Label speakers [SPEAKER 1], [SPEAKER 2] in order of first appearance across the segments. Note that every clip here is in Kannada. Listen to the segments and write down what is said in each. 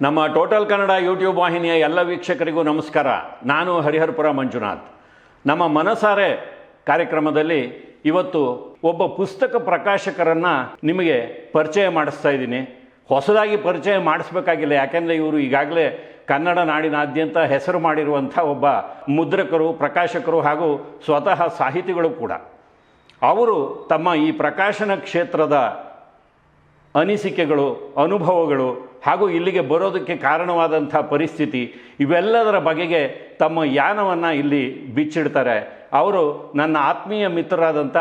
[SPEAKER 1] ನಮ್ಮ ಟೋಟಲ್ ಕನ್ನಡ ಯೂಟ್ಯೂಬ್ ವಾಹಿನಿಯ ಎಲ್ಲ ವೀಕ್ಷಕರಿಗೂ ನಮಸ್ಕಾರ. ನಾನು ಹರಿಹರಪುರ ಮಂಜುನಾಥ್. ನಮ್ಮ ಮನಸಾರೆ ಕಾರ್ಯಕ್ರಮದಲ್ಲಿ ಇವತ್ತು ಒಬ್ಬ ಪುಸ್ತಕ ಪ್ರಕಾಶಕರನ್ನು ನಿಮಗೆ ಪರಿಚಯ ಮಾಡಿಸ್ತಾ ಇದ್ದೀನಿ. ಹೊಸದಾಗಿ ಪರಿಚಯ ಮಾಡಿಸ್ಬೇಕಾಗಿಲ್ಲ, ಯಾಕೆಂದರೆ ಇವರು ಈಗಾಗಲೇ ಕನ್ನಡ ನಾಡಿನಾದ್ಯಂತ ಹೆಸರು ಮಾಡಿರುವಂಥ ಒಬ್ಬ ಮುದ್ರಕರು, ಪ್ರಕಾಶಕರು ಹಾಗೂ ಸ್ವತಃ ಸಾಹಿತಿಗಳು ಕೂಡ. ಅವರು ತಮ್ಮ ಈ ಪ್ರಕಾಶನ ಕ್ಷೇತ್ರದ ಅನಿಸಿಕೆಗಳು, ಅನುಭವಗಳು ಹಾಗೂ ಇಲ್ಲಿಗೆ ಬರೋದಕ್ಕೆ ಕಾರಣವಾದಂಥ ಪರಿಸ್ಥಿತಿ ಇವೆಲ್ಲದರ ಬಗೆಗೆ ತಮ್ಮ ಯಾನವನ್ನು ಇಲ್ಲಿ ಬಿಚ್ಚಿಡ್ತಾರೆ. ಅವರು ನನ್ನ ಆತ್ಮೀಯ ಮಿತ್ರರಾದಂಥ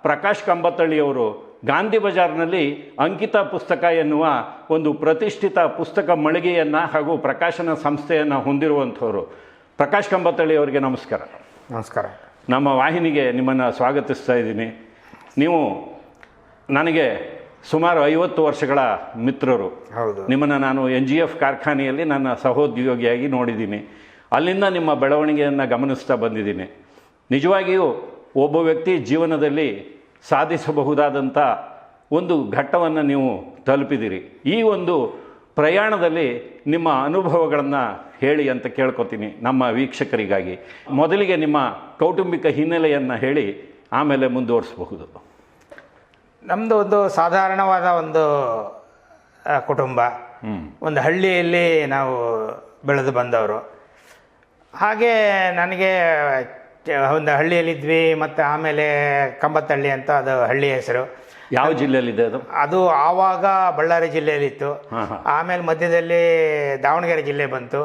[SPEAKER 1] ಪ್ರಕಾಶ್ ಕಂಬತ್ತಳ್ಳಿಯವರು ಗಾಂಧಿ ಬಜಾರ್ನಲ್ಲಿ ಅಂಕಿತ ಪುಸ್ತಕ ಎನ್ನುವ ಒಂದು ಪ್ರತಿಷ್ಠಿತ ಪುಸ್ತಕ ಮಳಿಗೆಯನ್ನು ಹಾಗೂ ಪ್ರಕಾಶನ ಸಂಸ್ಥೆಯನ್ನು ಹೊಂದಿರುವಂಥವರು. ಪ್ರಕಾಶ್ ಕಂಬತ್ತಳ್ಳಿ ಅವರಿಗೆ ನಮಸ್ಕಾರ.
[SPEAKER 2] ನಮಸ್ಕಾರ.
[SPEAKER 1] ನಮ್ಮ ವಾಹಿನಿಗೆ ನಿಮ್ಮನ್ನು ಸ್ವಾಗತಿಸ್ತಾ ಇದ್ದೀನಿ. ನೀವು ನನಗೆ ಸುಮಾರು 50 ವರ್ಷಗಳ ಮಿತ್ರರು.
[SPEAKER 2] ಹೌದು.
[SPEAKER 1] ನಿಮ್ಮನ್ನು ನಾನು NGF ಕಾರ್ಖಾನೆಯಲ್ಲಿ ನನ್ನ ಸಹೋದ್ಯೋಗಿಯಾಗಿ ನೋಡಿದ್ದೀನಿ. ಅಲ್ಲಿಂದ ನಿಮ್ಮ ಬೆಳವಣಿಗೆಯನ್ನು ಗಮನಿಸ್ತಾ ಬಂದಿದ್ದೀನಿ. ನಿಜವಾಗಿಯೂ ಒಬ್ಬ ವ್ಯಕ್ತಿ ಜೀವನದಲ್ಲಿ ಸಾಧಿಸಬಹುದಾದಂಥ ಒಂದು ಘಟ್ಟವನ್ನು ನೀವು ತಲುಪಿದಿರಿ. ಈ ಒಂದು ಪ್ರಯಾಣದಲ್ಲಿ ನಿಮ್ಮ ಅನುಭವಗಳನ್ನು ಹೇಳಿ ಅಂತ ಕೇಳ್ಕೊತೀನಿ ನಮ್ಮ ವೀಕ್ಷಕರಿಗಾಗಿ. ಮೊದಲಿಗೆ ನಿಮ್ಮ ಕೌಟುಂಬಿಕ ಹಿನ್ನೆಲೆಯನ್ನು ಹೇಳಿ ಆಮೇಲೆ ಮುಂದುವರಿಸಬಹುದು.
[SPEAKER 2] ನಮ್ಮದು ಒಂದು ಸಾಧಾರಣವಾದ ಒಂದು ಕುಟುಂಬ. ಒಂದು ಹಳ್ಳಿಯಲ್ಲಿ ನಾವು ಬೆಳೆದು ಬಂದವರು. ಹಾಗೆ ನನಗೆ ಒಂದು ಹಳ್ಳಿಯಲ್ಲಿದ್ವಿ. ಮತ್ತು ಆಮೇಲೆ ಕಂಬತ್ತಳ್ಳಿ ಅಂತ ಅದು ಹಳ್ಳಿ ಹೆಸರು.
[SPEAKER 1] ಯಾವ ಜಿಲ್ಲೆಯಲ್ಲಿದೆ ಅದು?
[SPEAKER 2] ಅದು ಆವಾಗ ಬಳ್ಳಾರಿ ಜಿಲ್ಲೆಯಲ್ಲಿತ್ತು. ಆಮೇಲೆ ಮಧ್ಯದಲ್ಲಿ ದಾವಣಗೆರೆ ಜಿಲ್ಲೆ ಬಂತು.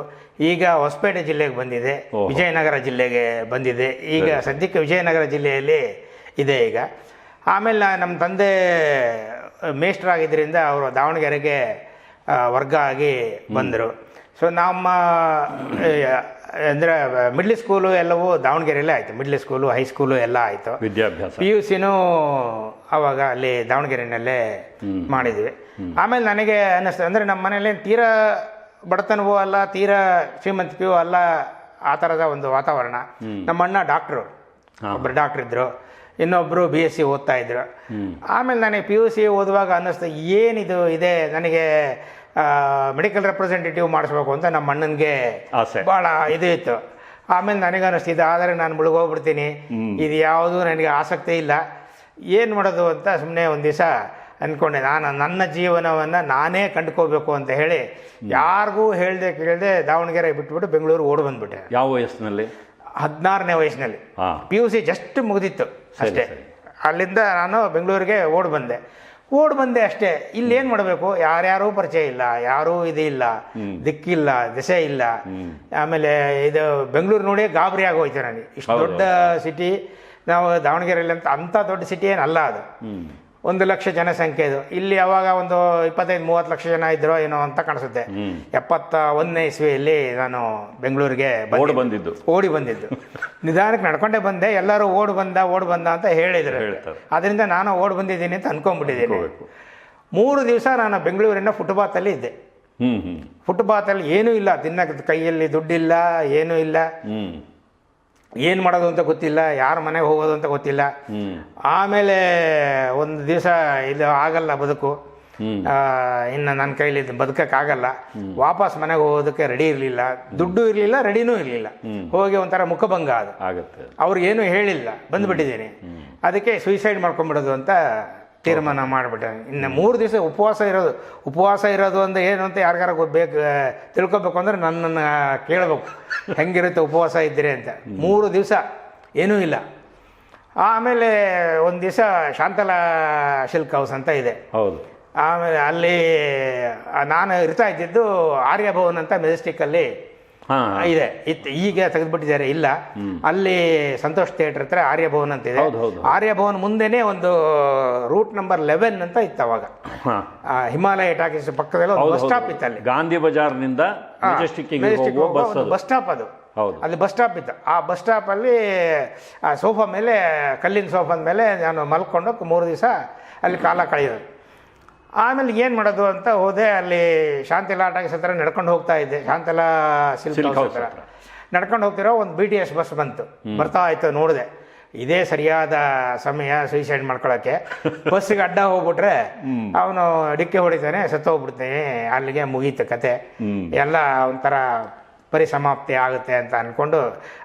[SPEAKER 2] ಈಗ ಹೊಸಪೇಟೆ ಜಿಲ್ಲೆಗೆ ಬಂದಿದೆ, ವಿಜಯನಗರ ಜಿಲ್ಲೆಗೆ ಬಂದಿದೆ. ಈಗ ಸದ್ಯಕ್ಕೆ ವಿಜಯನಗರ ಜಿಲ್ಲೆಯಲ್ಲಿ ಇದೆ ಈಗ. ಆಮೇಲೆ ನಮ್ಮ ತಂದೆ ಮೇಷ್ಟ್ರಾಗಿದ್ದರಿಂದ ಅವರು ದಾವಣಗೆರೆಗೆ ವರ್ಗ ಆಗಿ ಬಂದರು. ಸೊ ನಮ್ಮ ಅಂದರೆ ಮಿಡ್ಲ್ ಸ್ಕೂಲು ಎಲ್ಲವೂ ದಾವಣಗೆರೆಯಲ್ಲೇ ಆಯಿತು. ಮಿಡ್ಲ್ ಸ್ಕೂಲು, ಹೈಸ್ಕೂಲು ಎಲ್ಲ ಆಯಿತು.
[SPEAKER 1] ವಿದ್ಯಾಭ್ಯಾಸ
[SPEAKER 2] PUCನೂ ಆವಾಗ ಅಲ್ಲಿ ದಾವಣಗೆರೆಯಲ್ಲೇ ಮಾಡಿದ್ವಿ. ಆಮೇಲೆ ನನಗೆ ಅನ್ನಿಸ್ತು, ಅಂದರೆ ನಮ್ಮ ಮನೇಲಿ ತೀರಾ ಬಡತನವೂ ಅಲ್ಲ, ತೀರಾ ಶ್ರೀಮಂತಿಕೆಯೂ ಅಲ್ಲ, ಆ ಥರದ ಒಂದು ವಾತಾವರಣ. ನಮ್ಮ ಅಣ್ಣ ಡಾಕ್ಟ್ರು, ಒಬ್ಬರು ಡಾಕ್ಟ್ರ್ ಇದ್ದರು, ಇನ್ನೊಬ್ಬರು BSc ಓದ್ತಾ ಇದ್ರು. ಆಮೇಲೆ ನನಗೆ PUC ಓದುವಾಗ ಅನ್ನಿಸ್ತು, ಏನಿದು ಇದೆ, ನನಗೆ ಮೆಡಿಕಲ್ ರೆಪ್ರೆಸೆಂಟೇಟಿವ್ ಮಾಡಿಸ್ಬೇಕು ಅಂತ ನಮ್ಮ ಅಣ್ಣನಿಗೆ ಭಾಳ ಇದು ಇತ್ತು. ಆಮೇಲೆ ನನಗೆ ಅನ್ನಿಸ್ತಿದ್ದು, ಆದರೆ ನಾನು ಮುಳುಗೋಗ್ಬಿಡ್ತೀನಿ, ಇದು ಯಾವುದೂ ನನಗೆ ಆಸಕ್ತಿ ಇಲ್ಲ, ಏನು ಮಾಡೋದು ಅಂತ ಸುಮ್ಮನೆ ಒಂದು ದಿವಸ ಅಂದ್ಕೊಂಡೆ. ನಾನು ನನ್ನ ಜೀವನವನ್ನು ನಾನೇ ಕಂಡುಕೋಬೇಕು ಅಂತ ಹೇಳಿ ಯಾರಿಗೂ ಕೇಳದೆ ದಾವಣಗೆರೆ ಬಿಟ್ಬಿಟ್ಟು ಬೆಂಗಳೂರು ಓಡಿ ಬಂದುಬಿಟ್ಟೆ.
[SPEAKER 1] ಯಾವ ವಯಸ್ಸಿನಲ್ಲಿ?
[SPEAKER 2] 16ನೇ ವಯಸ್ಸಿನಲ್ಲಿ. PUC ಜಸ್ಟ್ ಮುಗಿದಿತ್ತು ಅಷ್ಟೇ. ಅಲ್ಲಿಂದ ನಾನು ಬೆಂಗಳೂರಿಗೆ ಓಡಿ ಬಂದೆ ಅಷ್ಟೇ. ಇಲ್ಲೇನು ಮಾಡಬೇಕು, ಯಾರ್ಯಾರೂ ಪರಿಚಯ ಇಲ್ಲ, ಯಾರೂ ಇದಿಲ್ಲ, ದಿಕ್ಕಿಲ್ಲ, ದಿಸೆ ಇಲ್ಲ. ಆಮೇಲೆ ಇದು ಬೆಂಗಳೂರು ನೋಡಿ ಗಾಬರಿ ಆಗೋಯ್ತು ನನಗೆ. ಇಷ್ಟು ದೊಡ್ಡ ಸಿಟಿ, ನಾವು ದಾವಣಗೆರೆಯಲ್ಲಿ ಅಂಥ ದೊಡ್ಡ ಸಿಟಿ ಏನಲ್ಲ ಅದು. 1 ಲಕ್ಷ ಜನಸಂಖ್ಯೆ ಇದು. ಇಲ್ಲಿ ಅವಾಗ ಒಂದು 25-30 ಲಕ್ಷ ಜನ ಇದ್ರೋ ಏನೋ ಅಂತ ಕಾಣಿಸುತ್ತೆ. 71ನೇ ಇಸ್ವಿಯಲ್ಲಿ ನಾನು ಬೆಂಗಳೂರಿಗೆ ಓಡಿ ಬಂದಿದ್ದು. ನಿಧಾನಕ್ಕೆ ನಡ್ಕೊಂಡೇ ಬಂದೆ. ಎಲ್ಲರೂ ಓಡಿ ಬಂದ ಅಂತ ಹೇಳಿದ್ರು. ಅದರಿಂದ ನಾನು ಓಡಿ ಬಂದಿದ್ದೀನಿ ಅಂತ ಅನ್ಕೊಂಡ್ಬಿಟ್ಟಿದ್ದೀನಿ. 3 ದಿವಸ ನಾನು ಬೆಂಗಳೂರಿನ ಫುಟ್ಪಾತಲ್ಲಿ ಇದ್ದೆ. ಫುಟ್ಪಾತಲ್ಲಿ ಏನೂ ಇಲ್ಲ, ತಿನ್ನಕ್ಕೆ ಕೈಯಲ್ಲಿ ದುಡ್ಡಿಲ್ಲ, ಏನೂ ಇಲ್ಲ, ಏನು ಮಾಡೋದು ಅಂತ ಗೊತ್ತಿಲ್ಲ, ಯಾರ ಮನೆಗೆ ಹೋಗೋದು ಅಂತ ಗೊತ್ತಿಲ್ಲ. ಆಮೇಲೆ ಒಂದು ದಿವಸ ಇದು ಆಗಲ್ಲ ಬದುಕು, ಇನ್ನು ನನ್ನ ಕೈಲಿ ಬದುಕಕ್ಕಾಗಲ್ಲ, ವಾಪಸ್ ಮನೆಗೆ ಹೋಗೋದಕ್ಕೆ ರೆಡಿ ಇರಲಿಲ್ಲ, ದುಡ್ಡು ಇರಲಿಲ್ಲ, ರೆಡಿನೂ ಇರಲಿಲ್ಲ. ಹೋಗಿ ಒಂಥರ ಮುಖಭಂಗ ಅದು ಆಗುತ್ತೆ. ಅವ್ರಿಗೇನು ಹೇಳಿಲ್ಲ, ಬಂದುಬಿಟ್ಟಿದ್ದೀನಿ. ಅದಕ್ಕೆ ಸುಯಿಸೈಡ್ ಮಾಡ್ಕೊಂಬಿಡೋದು ಅಂತ ತೀರ್ಮಾನ ಮಾಡಿಬಿಟ್ಟೆ. ಇನ್ನು 3 ದಿವಸ ಉಪವಾಸ ಇರೋದು ಅಂದರೆ ಏನು ಅಂತ ಯಾರಿಗಾರ ತಿಳ್ಕೊಬೇಕು ಅಂದರೆ ನನ್ನನ್ನು ಕೇಳಬೇಕು, ಹೆಂಗಿರುತ್ತೆ ಉಪವಾಸ ಇದ್ದರೆ ಅಂತ. 3 ದಿವಸ ಏನೂ ಇಲ್ಲ. ಆಮೇಲೆ ಒಂದು ದಿವಸ ಶಾಂತಲಾ ಸಿಲ್ಕ್ ಹೌಸ್ ಅಂತ ಇದೆ.
[SPEAKER 1] ಹೌದು.
[SPEAKER 2] ಆಮೇಲೆ ಅಲ್ಲಿ ನಾನು ಇರ್ತಾ ಇದ್ದಿದ್ದು ಆರ್ಯಭವನ್ ಅಂತ ಮೆಜೆಸ್ಟಿಕ್ಕಲ್ಲಿ ಇದೆ. ಈಗ ತೆಗೆದುಬಿಟ್ಟಿದ್ದಾರೆ, ಇಲ್ಲ. ಅಲ್ಲಿ ಸಂತೋಷ್ ಥಿಯೇಟರ್ ಹತ್ರ ಆರ್ಯಭವನ್ ಅಂತ ಇದೆ. ಆರ್ಯಭವನ್ ಮುಂದೆನೆ ಒಂದು ರೂಟ್ ನಂಬರ್ 11 ಅಂತ ಇತ್ತು ಅವಾಗ. ಹಿಮಾಲಯ ಟಾಕೀಸ್ ಪಕ್ಕದಲ್ಲಿ ಒಂದು ಬಸ್ ಸ್ಟಾಪ್ ಇತ್ತು. ಅಲ್ಲಿ ಗಾಂಧಿ ಬಜಾರ್ನಿಂದ ಬಸ್ ಸ್ಟಾಪ್ ಅದು. ಅಲ್ಲಿ ಬಸ್ ಸ್ಟಾಪ್ ಇತ್ತು. ಆ ಬಸ್ ಸ್ಟಾಪಲ್ಲಿ ಆ ಸೋಫಾ ಮೇಲೆ, ಕಲ್ಲಿನ ಸೋಫಾದ ಮೇಲೆ ನಾನು ಮಲ್ಕೊಂಡು 3 ದಿವಸ ಅಲ್ಲಿ ಕಾಲ ಕಳೆಯೋದು. ಆಮೇಲೆ ಏನು ಮಾಡೋದು ಅಂತ ಹೋದೆ. ಅಲ್ಲಿ ಶಾಂತಿಲಾ ಟಾಕೀಸ್ ಹತ್ರ ನಡ್ಕೊಂಡು ಹೋಗ್ತಾ ಇದ್ದೆ. ಶಾಂತಿಲಾ ಸಿಲ್ಕ್ ಹೌಸ್ ಹತ್ರ ನಡ್ಕೊಂಡು ಹೋಗ್ತಿರೋ ಒಂದು BTS ಬಸ್ ಬಂತು, ಬರ್ತಾ ಇತ್ತು. ನೋಡಿದೆ, ಇದೇ ಸರಿಯಾದ ಸಮಯ ಸೂಸೈಡ್ ಮಾಡ್ಕೊಳ್ಳೋಕ್ಕೆ. ಬಸ್ಸಿಗೆ ಅಡ್ಡ ಹೋಗ್ಬಿಟ್ರೆ ಅವನು ಡಿಕ್ಕೆ ಹೊಡಿತಾನೆ, ಸತ್ತೋಗ್ಬಿಡ್ತಾನೆ, ಅಲ್ಲಿಗೆ ಮುಗೀತು ಕತೆ. ಎಲ್ಲ ಒಂಥರ ಪರಿಸಮಾಪ್ತಿ ಆಗುತ್ತೆ ಅಂತ ಅಂದ್ಕೊಂಡು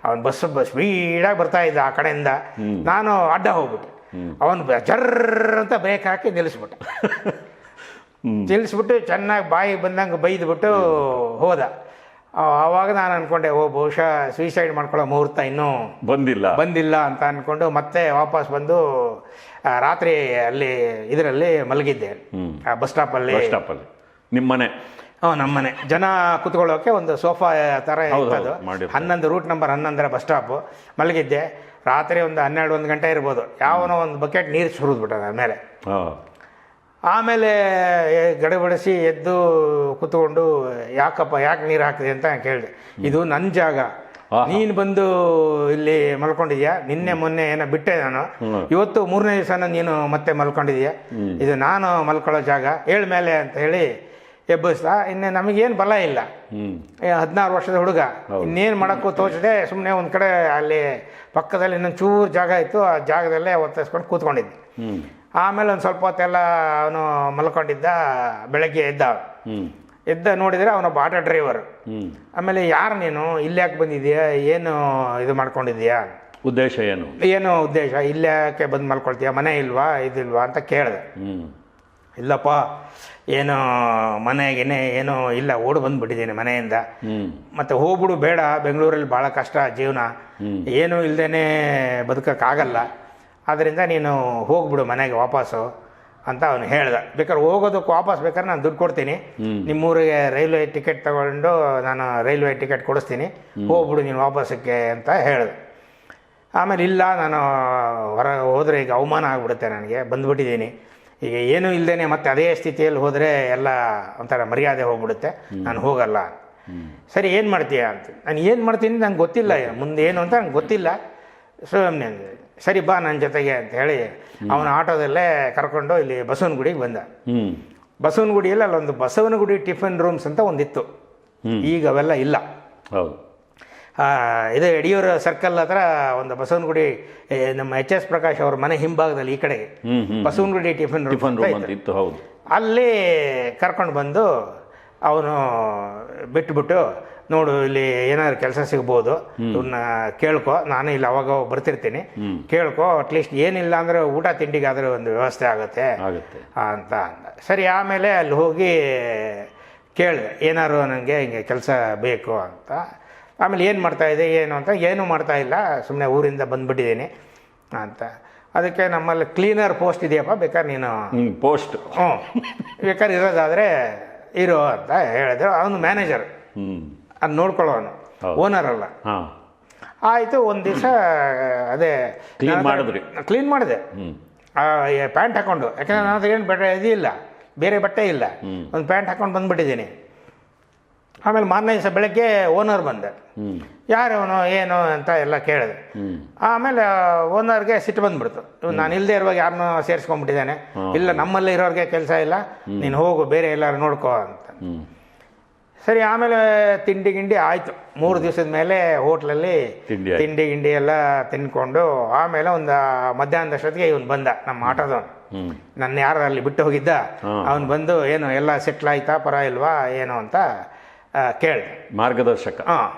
[SPEAKER 2] ಅವನು ಬಸ್ ಸ್ಪೀಡಾಗಿ ಬರ್ತಾ ಇದ್ದ ಆ ಕಡೆಯಿಂದ. ನಾನು ಅಡ್ಡ ಹೋಗ್ಬಿಟ್ಟೆ. ಅವನು ಜರ್ರ ಅಂತ ಬ್ರೇಕ್ ಹಾಕಿ ನಿಲ್ಲಿಸ್ಬಿಟ್ಟೆ. ನಿಲ್ಲಿಸ್ಬಿಟ್ಟು ಚೆನ್ನಾಗಿ ಬಾಯಿಗೆ ಬಂದಂಗೆ ಬೈದ್ಬಿಟ್ಟು ಹೋದ. ಆವಾಗ ನಾನು ಅಂದ್ಕೊಂಡೆ, ಬಹುಶಃ ಸೂಸೈಡ್ ಮಾಡ್ಕೊಳ್ಳೋ ಮುಹೂರ್ತ ಇನ್ನೂ ಬಂದಿಲ್ಲ ಅಂತ ಅಂದ್ಕೊಂಡು ಮತ್ತೆ ವಾಪಸ್ ಬಂದು ರಾತ್ರಿ ಅಲ್ಲಿ ಇದರಲ್ಲಿ ಮಲಗಿದ್ದೆ, ಬಸ್ ಸ್ಟಾಪಲ್ಲಿ.
[SPEAKER 1] ನಿಮ್ಮನೆ?
[SPEAKER 2] ನಮ್ಮನೆ. ಜನ ಕುತ್ಕೊಳ್ಳೋಕೆ ಒಂದು ಸೋಫಾ ಥರ ಇರ್ತದು. 11 ರೂಟ್ ನಂಬರ್ 11 ಬಸ್ ಸ್ಟಾಪು. ಮಲಗಿದ್ದೆ. ರಾತ್ರಿ ಒಂದು 12-1 ಗಂಟೆ ಇರ್ಬೋದು. ಯಾವನೋ ಒಂದು ಬಕೆಟ್ ನೀರು ಸುರಿದ್ಬಿಟ್ಟ ನನ್ನ ಮೇಲೆ. ಆಮೇಲೆ ಗಡಬಡಿಸಿ ಎದ್ದು ಕುತ್ಕೊಂಡು, ಯಾಕೆ ನೀರು ಹಾಕಿದೆ ಅಂತ ಕೇಳಿದೆ. ಇದು ನನ್ನ ಜಾಗ, ನೀನು ಬಂದು ಇಲ್ಲಿ ಮಲ್ಕೊಂಡಿದ್ಯಾ, ನಿನ್ನೆ ಮೊನ್ನೆ ಏನೋ ಬಿಟ್ಟೆ ನಾನು, ಇವತ್ತು 3ನೇ ದಿವಸನ ನೀನು ಮತ್ತೆ ಮಲ್ಕೊಂಡಿದ್ಯಾ, ಇದು ನಾನು ಮಲ್ಕೊಳ್ಳೋ ಜಾಗ, ಏಳ ಮೇಲೆ ಅಂತ ಹೇಳಿ ಎಬ್ಬಿಸ್ದ. ಇನ್ನೇ ನಮಗೇನು ಬಲ ಇಲ್ಲ, 16 ವರ್ಷದ ಹುಡುಗ, ಇನ್ನೇನು ಮಾಡೋಕ್ಕೂ ತೋಚದೆ ಸುಮ್ಮನೆ ಒಂದು ಕಡೆ ಅಲ್ಲಿ ಪಕ್ಕದಲ್ಲಿ ಇನ್ನೊಂದು ಚೂರು ಜಾಗ ಇತ್ತು, ಆ ಜಾಗದಲ್ಲೇ ಒತ್ತಿಸ್ಕೊಂಡು ಕೂತ್ಕೊಂಡಿದ್ದೆ. ಆಮೇಲೆ ಒಂದು ಸ್ವಲ್ಪ ಹೊತ್ತೆಲ್ಲ ಅವನು ಮಲ್ಕೊಂಡಿದ್ದ. ಬೆಳಗ್ಗೆ ಎದ್ದ ನೋಡಿದರೆ ಅವನೊಬ್ಬ ಆಟೋ ಡ್ರೈವರ್. ಆಮೇಲೆ ಯಾರು ನೀನು, ಇಲ್ಲಿ ಯಾಕೆ ಬಂದಿದ್ದೀಯಾ, ಏನು ಇದು ಮಾಡ್ಕೊಂಡಿದ್ದೀಯಾ,
[SPEAKER 1] ಉದ್ದೇಶ
[SPEAKER 2] ಏನು ಉದ್ದೇಶ, ಇಲ್ಲಿ ಯಾಕೆ ಬಂದು ಮಲ್ಕೊಳ್ತೀಯಾ, ಮನೆ ಇಲ್ವಾ ಇದಿಲ್ವಾ ಅಂತ ಕೇಳಿದೆ. ಇಲ್ಲಪ್ಪ, ಏನು ಮನೆಗೇನೆ ಏನೂ ಇಲ್ಲ, ಓಡಿ ಬಂದುಬಿಟ್ಟಿದ್ದೀನಿ ಮನೆಯಿಂದ, ಮತ್ತು ಹೋಗ್ಬಿಡು ಬೇಡ, ಬೆಂಗಳೂರಲ್ಲಿ ಭಾಳ ಕಷ್ಟ ಜೀವನ, ಏನೂ ಇಲ್ಲದೇ ಬದುಕೋಕ್ಕಾಗಲ್ಲ, ಆದ್ದರಿಂದ ನೀನು ಹೋಗ್ಬಿಡು ಮನೆಗೆ ವಾಪಸ್ಸು ಅಂತ ಅವನು ಹೇಳ್ದ. ಬೇಕಾದ್ರೆ ಹೋಗೋದಕ್ಕೆ ವಾಪಸ್ ಬೇಕಾದ್ರೆ ನಾನು ದುಡ್ಡು ಕೊಡ್ತೀನಿ, ನಿಮ್ಮೂರಿಗೆ ರೈಲ್ವೆ ಟಿಕೆಟ್ ತಗೊಂಡು ನಾನು ರೈಲ್ವೆ ಟಿಕೆಟ್ ಕೊಡಿಸ್ತೀನಿ, ಹೋಗ್ಬಿಡು ನೀನು ವಾಪಸ್ಸಕ್ಕೆ ಅಂತ ಹೇಳಿದೆ. ಆಮೇಲೆ ಇಲ್ಲ, ನಾನು ಹೊರಗೆ ಹೋದರೆ ಈಗ ಅವಮಾನ ಆಗಿಬಿಡುತ್ತೆ, ನನಗೆ ಬಂದುಬಿಟ್ಟಿದ್ದೀನಿ, ಈಗ ಏನೂ ಇಲ್ಲದೇ ಮತ್ತೆ ಅದೇ ಸ್ಥಿತಿಯಲ್ಲಿ ಹೋದರೆ ಎಲ್ಲ ಒಂಥರ ಮರ್ಯಾದೆ ಹೋಗ್ಬಿಡುತ್ತೆ, ನಾನು ಹೋಗಲ್ಲ. ಸರಿ, ಏನು ಮಾಡ್ತೀಯ ಅಂತ. ನಾನು ಏನು ಮಾಡ್ತೀನಿ ನಂಗೆ ಗೊತ್ತಿಲ್ಲ, ಮುಂದೆ ಏನು ಅಂತ ನಂಗೆ ಗೊತ್ತಿಲ್ಲ, ಸುಮ್ಮನೆ ಸರಿ ಬಾ ನನ್ನ ಜೊತೆಗೆ ಅಂತ ಹೇಳಿ ಅವನ ಆಟೋದಲ್ಲೇ ಕರ್ಕೊಂಡು ಇಲ್ಲಿ ಬಸವನಗುಡಿಗೆ ಬಂದ. ಬಸವನಗುಡಿಯಲ್ಲಿ ಅಲ್ಲೊಂದು ಬಸವನಗುಡಿ ಟಿಫಿನ್ ರೂಮ್ಸ್ ಅಂತ ಒಂದಿತ್ತು, ಈಗ ಅವೆಲ್ಲ ಇಲ್ಲ.
[SPEAKER 1] ಹೌದು.
[SPEAKER 2] ಇದು ಯಡಿಯೂರು ಸರ್ಕಲ್ ಹತ್ರ ಒಂದು ಬಸವನಗುಡಿ, ನಮ್ಮ HS ಪ್ರಕಾಶ್ ಅವ್ರ ಮನೆ ಹಿಂಭಾಗದಲ್ಲಿ ಈ ಕಡೆಗೆ ಬಸವನಗುಡಿ ಟಿಫಿನ್ ರೂಮ್
[SPEAKER 1] ಇತ್ತು. ಹೌದು.
[SPEAKER 2] ಅಲ್ಲಿ ಕರ್ಕೊಂಡು ಬಂದು ಅವನು ಬಿಟ್ಬಿಟ್ಟು, ನೋಡು ಇಲ್ಲಿ ಏನಾದ್ರು ಕೆಲಸ ಸಿಗ್ಬೋದು, ಇವನ್ನ ಕೇಳ್ಕೊ, ನಾನು ಇಲ್ಲಿ ಅವಾಗ ಬರ್ತಿರ್ತೀನಿ, ಕೇಳ್ಕೊ, ಅಟ್ಲೀಸ್ಟ್ ಏನಿಲ್ಲ ಅಂದರೆ ಊಟ ತಿಂಡಿಗಾದರೂ ಒಂದು ವ್ಯವಸ್ಥೆ ಆಗುತ್ತೆ ಅಂತ ಅಂದ. ಸರಿ, ಆಮೇಲೆ ಅಲ್ಲಿ ಹೋಗಿ ಕೇಳಿದೆ, ಏನಾದ್ರು ನನಗೆ ಹಿಂಗೆ ಕೆಲಸ ಬೇಕು ಅಂತ. ಆಮೇಲೆ ಏನು ಮಾಡ್ತಾಯಿದ್ದೆ ಏನು ಅಂತ, ಏನೂ ಮಾಡ್ತಾಯಿಲ್ಲ, ಸುಮ್ಮನೆ ಊರಿಂದ ಬಂದುಬಿಟ್ಟಿದ್ದೀನಿ ಅಂತ. ಅದಕ್ಕೆ ನಮ್ಮಲ್ಲಿ ಕ್ಲೀನರ್ ಪೋಸ್ಟ್ ಇದೆಯಪ್ಪ, ಬೇಕಾದ್ರೆ ನೀನು
[SPEAKER 1] ಪೋಸ್ಟ್
[SPEAKER 2] ಬೇಕಾದ್ರೆ ಇರೋದಾದರೆ ಇರೋ ಅಂತ ಹೇಳಿದ್ರು. ಅವನು ಮ್ಯಾನೇಜರ್, ಅದು ನೋಡ್ಕೊಳ್ಳೋನು, ಓನರ್ ಅಲ್ಲ. ಆಯಿತು. ಒಂದು ದಿವಸ ಅದೇ ಕ್ಲೀನ್ ಮಾಡಿದೆ, ಪ್ಯಾಂಟ್ ಹಾಕ್ಕೊಂಡು, ಯಾಕಂದರೆ ನನ್ನ ಹತ್ರ ಏನು ಬಟ್ಟೆ ಇದಿಲ್ಲ, ಬೇರೆ ಬಟ್ಟೆ ಇಲ್ಲ, ಒಂದು ಪ್ಯಾಂಟ್ ಹಾಕ್ಕೊಂಡು ಬಂದುಬಿಟ್ಟಿದ್ದೀನಿ. ಆಮೇಲೆ ಮಾರನೇ ದಿವಸ ಬೆಳಗ್ಗೆ ಓನರ್ ಬಂದೆ, ಯಾರವನು ಏನು ಅಂತ ಎಲ್ಲ ಕೇಳಿದೆ. ಆಮೇಲೆ ಓನರ್ಗೆ ಸಿಟ್ಟು ಬಂದ್ಬಿಡ್ತು, ನಾನು ಇಲ್ಲದೆ ಇರುವಾಗ ಯಾರನ್ನೋ ಸೇರಿಸ್ಕೊಂಡ್ಬಿಟ್ಟಿದ್ದಾನೆ, ಇಲ್ಲ ನಮ್ಮಲ್ಲೇ ಇರೋರಿಗೆ ಕೆಲಸ ಇಲ್ಲ, ನೀನು ಹೋಗು ಬೇರೆ ಎಲ್ಲರೂ ನೋಡ್ಕೋ ಅಂತ. ಸರಿ, ಆಮೇಲೆ ತಿಂಡಿ ಗಿಂಡಿ ಆಯಿತು. 3 ದಿವಸದ ಮೇಲೆ ಹೋಟ್ಲಲ್ಲಿ ತಿಂಡಿ ಗಿಂಡಿ ಎಲ್ಲ ತಿನ್ಕೊಂಡು, ಆಮೇಲೆ ಒಂದು ಮಧ್ಯಾಹ್ನದಷ್ಟೊತ್ತಿಗೆ ಇವನು ಬಂದ, ನಮ್ಮ ಆಟೋದವನು, ನನ್ನ ಯಾರು ಅಲ್ಲಿ ಬಿಟ್ಟು ಹೋಗಿದ್ದ, ಅವನು ಬಂದು ಏನು ಎಲ್ಲ ಸೆಟ್ಲ್ ಆಯ್ತಾ, ಪರವಾಗಿಲ್ವಾ ಏನು ಅಂತ ಕೇಳಿದೆ,
[SPEAKER 1] ಮಾರ್ಗದರ್ಶಕ.